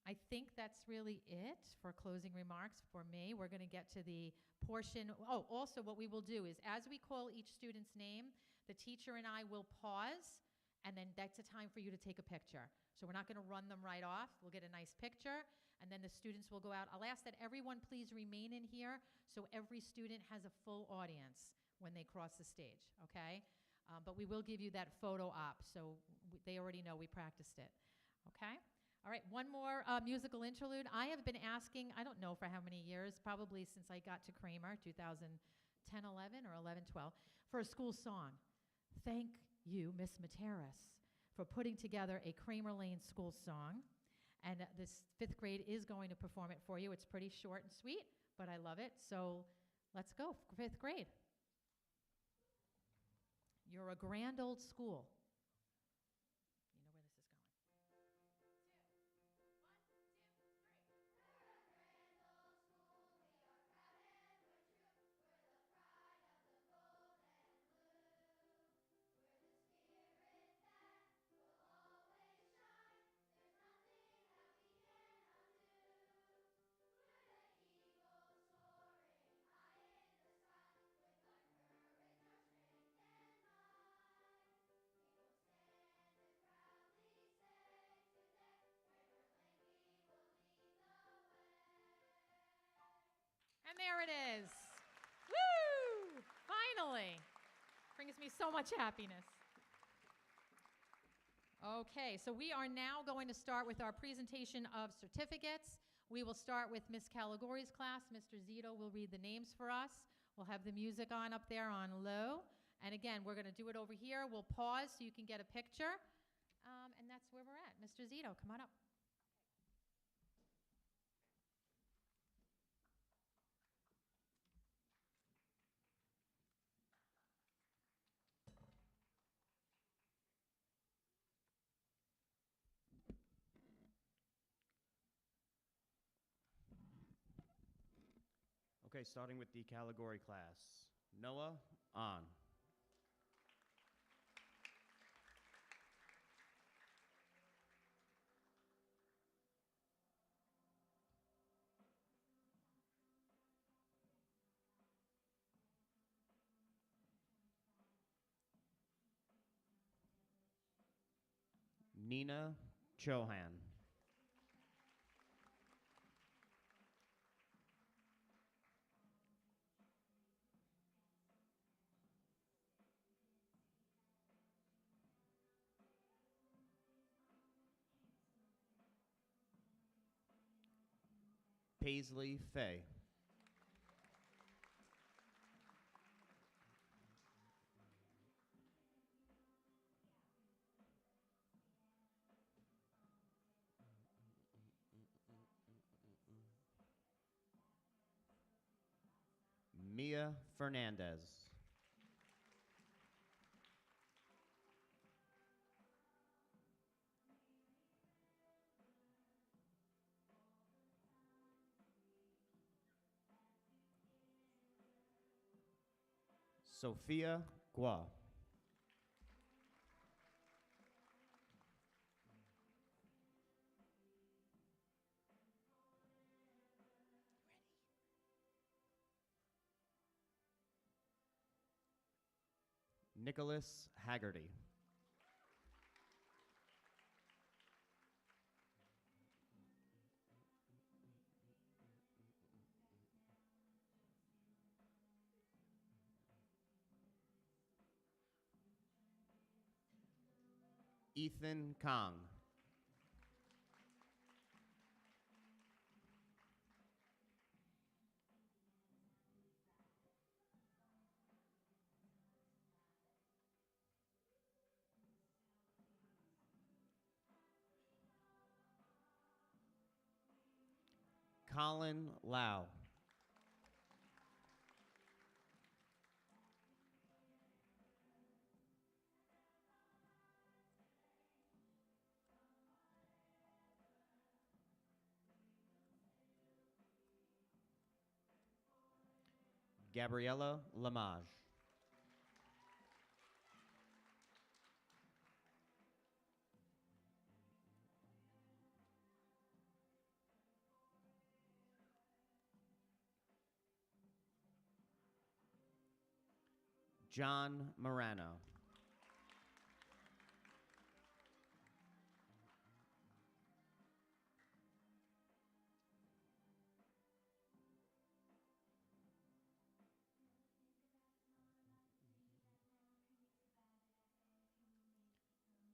I think that's really it for closing remarks for me. We're going to get to the portion. Oh, also what we will do is as we call each student's name, the teacher and I will pause, and then that's a time for you to take a picture. So we're not going to run them right off. We'll get a nice picture, and then the students will go out. I'll ask that everyone please remain in here so every student has a full audience when they cross the stage, okay? But we will give you that photo op, so they already know we practiced it, okay? All right, one more musical interlude. I have been asking, I don't know for how many years, probably since I got to Kramer, 2010, 11, or 11, 12, for a school song. Thank you, Miss Materis, for putting together a Kramer Lane school song. And this 5th grade is going to perform it for you. It's pretty short and sweet, but I love it. So let's go, 5th grade. You're a grand old school. And there it is. Woo! Finally. Brings me so much happiness. Okay, so we are now going to start with our presentation of certificates. We will start with Miss Caligori's class. Mr. Zito will read the names for us. We'll have the music on up there on low. And again, we're going to do it over here. We'll pause so you can get a picture. And that's where we're at. Mr. Zito, come on up. Okay, starting with the category class. Noah, on. Nina Chohan. Paisley Fay. Mia Fernandez. Sophia Gua. Nicholas Haggerty. Ethan Kong. Colin Lau. Gabriella Lamage. John Morano.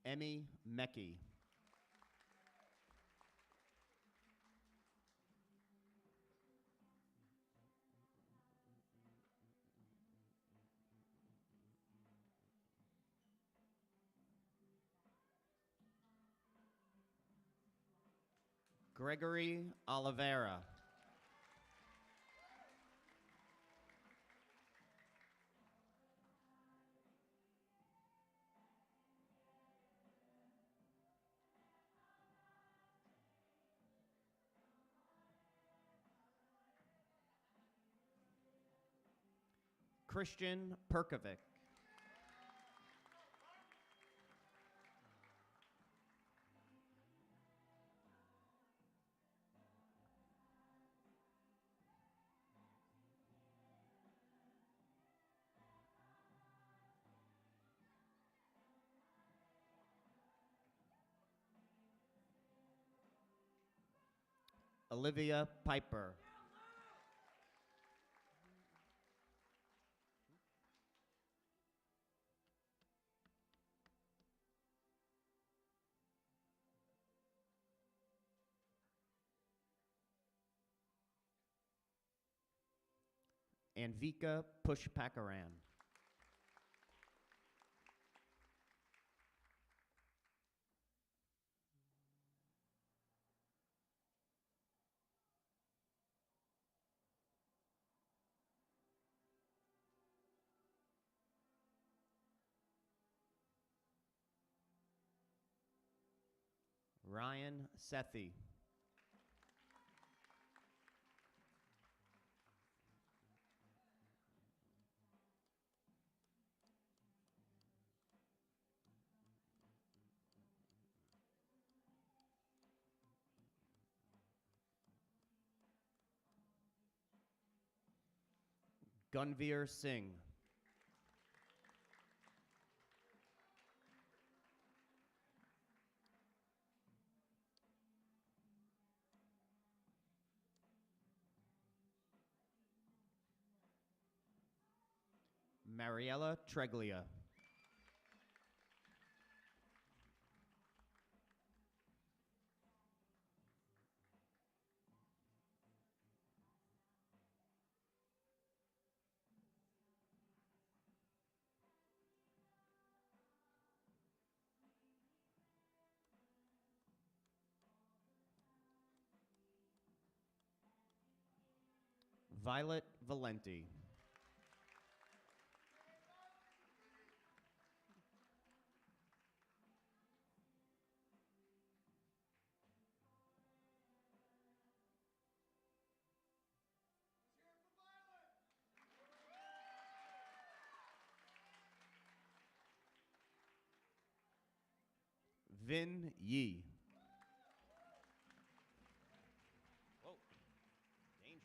Emmy Mecki. Gregory Oliveira. Christian Perkovic. Olivia Piper. Anvika Pushpakaran. Ryan Sethi. Gunvir Singh. Mariella Treglia. Violet Valenti. Vin Yi. Whoa, danger.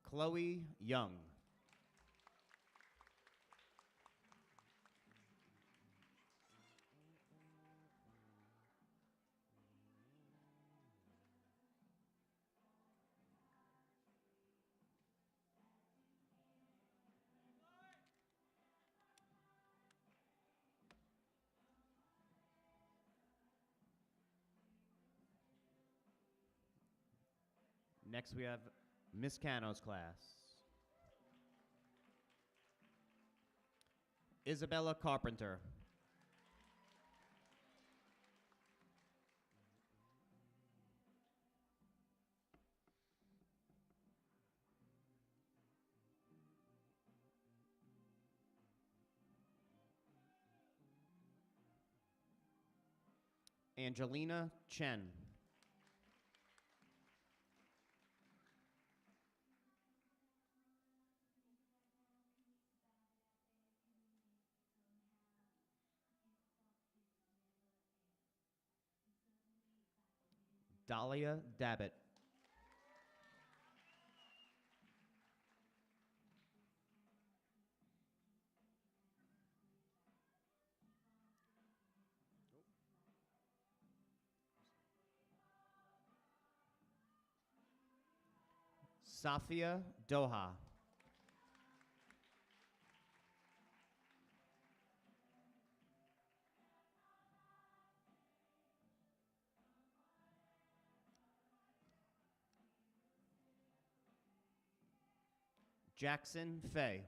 Chloe Young. Next, we have Miss Cano's class. Isabella Carpenter. Angelina Chen. Dahlia Dabbit. Safia Doha. Jackson Fay.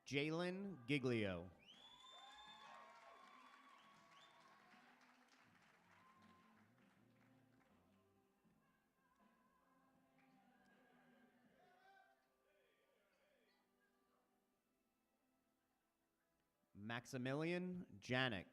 Jalen Giglio. Maximilian Janik.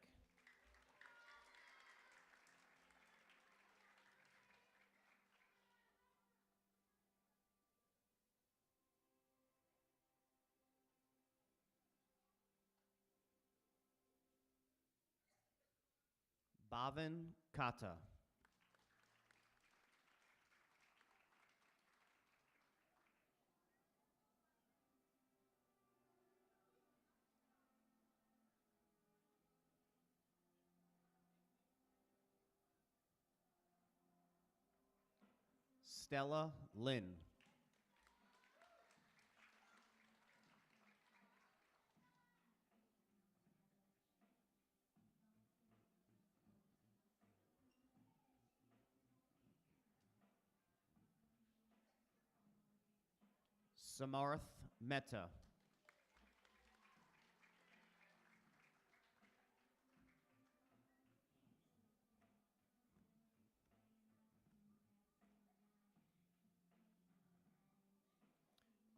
Bhavin Kata. Stella Lynn. Samarth Mehta.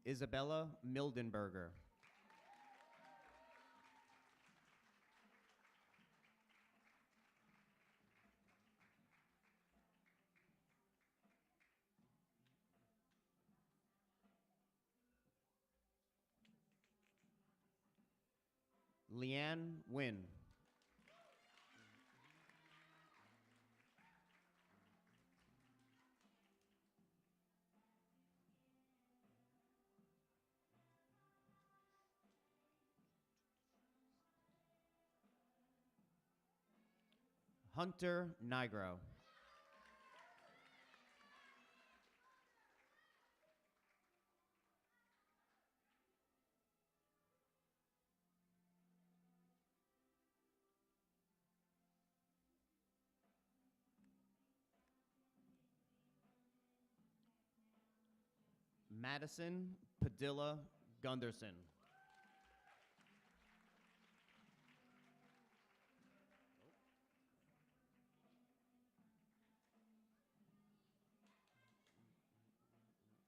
Isabella Mildenberger. Leanne Wynn. Hunter Nigro. Madison Padilla Gunderson.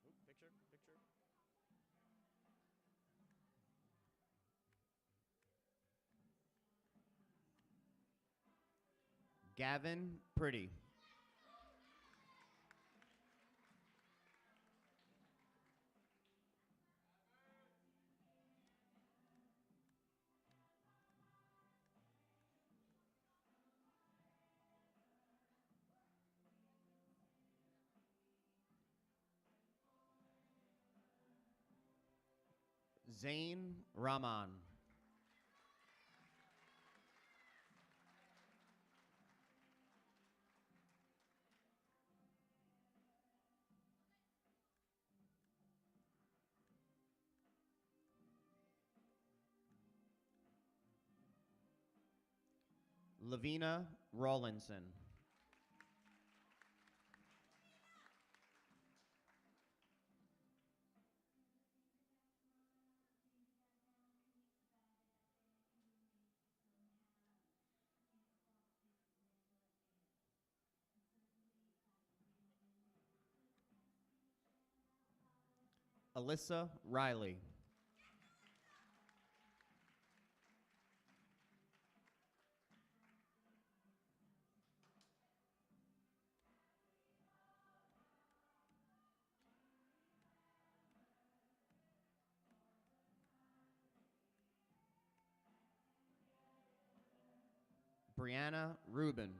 Picture. Gavin Pretty. Zain Rahman. Lavina Rawlinson. Alyssa Riley. Brianna Rubin.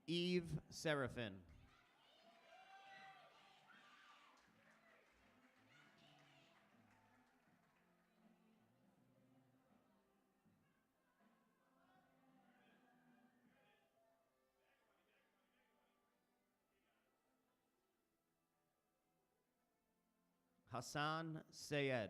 Eve Seraphin. Hassan Sayed.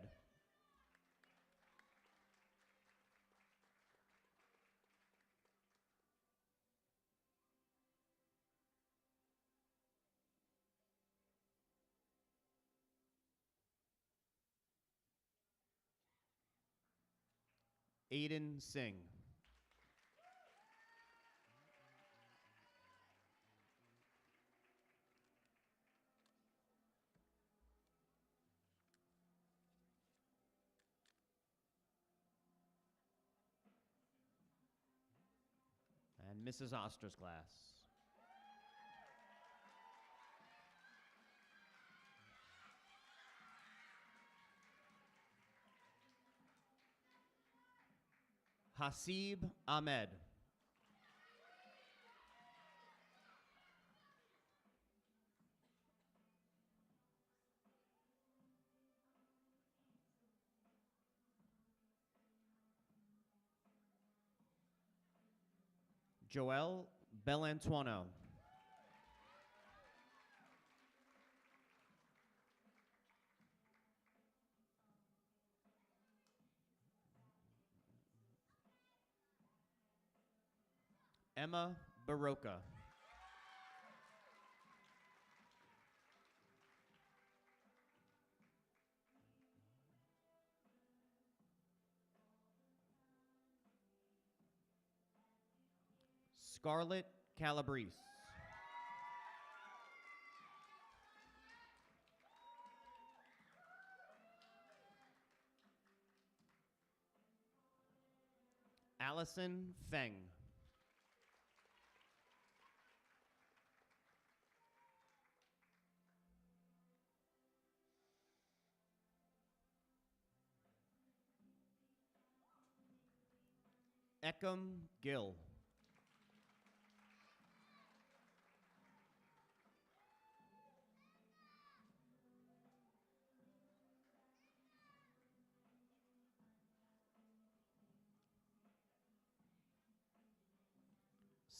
Aiden Singh. And Mrs. Oster's class. Hasib Ahmed. Joel Belantuono. Emma Baroka. Scarlett Calabrese. Allison Feng. Ekam Gill.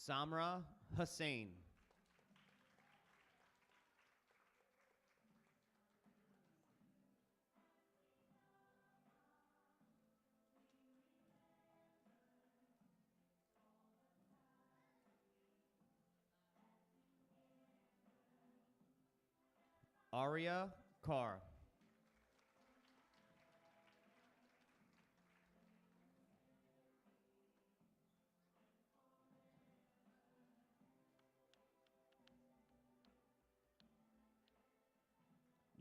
Samra Hussain. Aria Carr.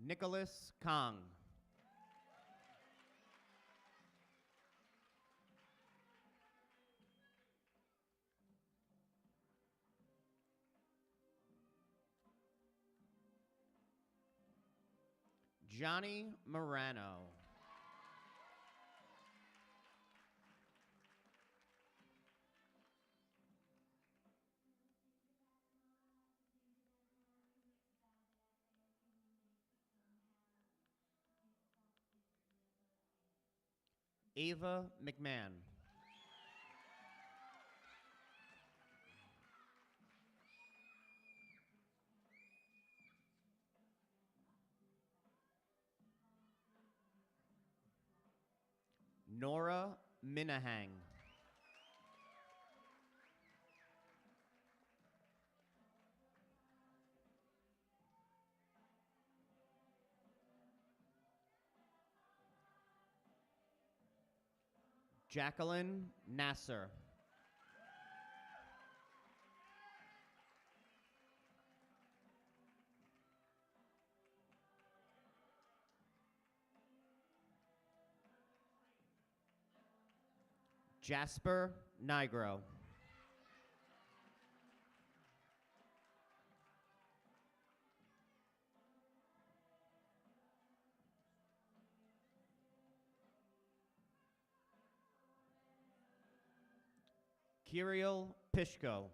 Nicholas Kang. Johnny Morano. Ava McMahon. Nora Minahang. Jacqueline Nasser. Jasper Nigro. Kirill Pishko.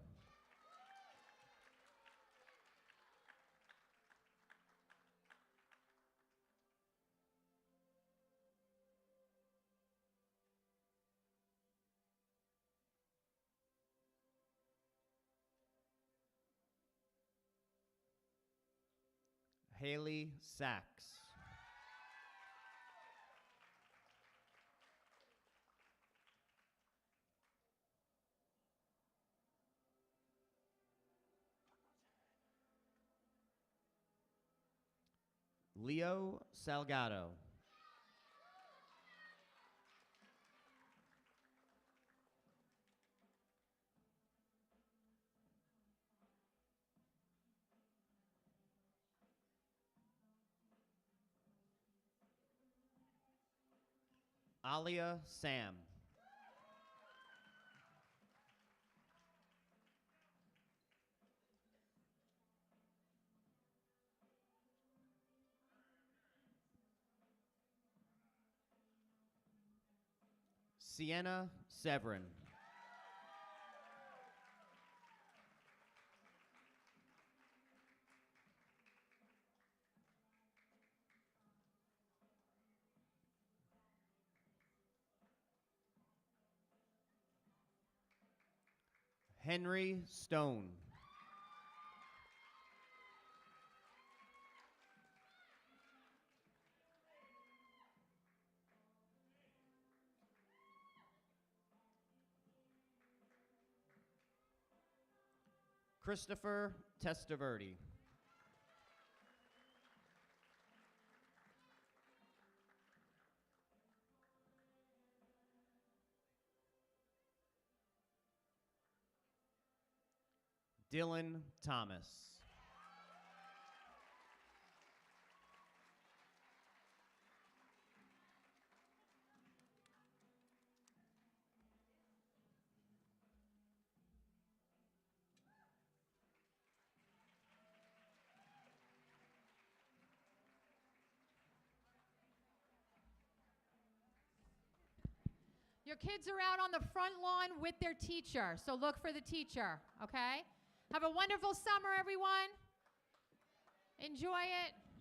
Haley Sachs. Leo Salgado. Alia Sam. Sienna Severin. Henry Stone. Christopher Testaverde. Dylan Thomas. Your kids are out on the front lawn with their teacher, so look for the teacher, okay? Have a wonderful summer, everyone. Enjoy it.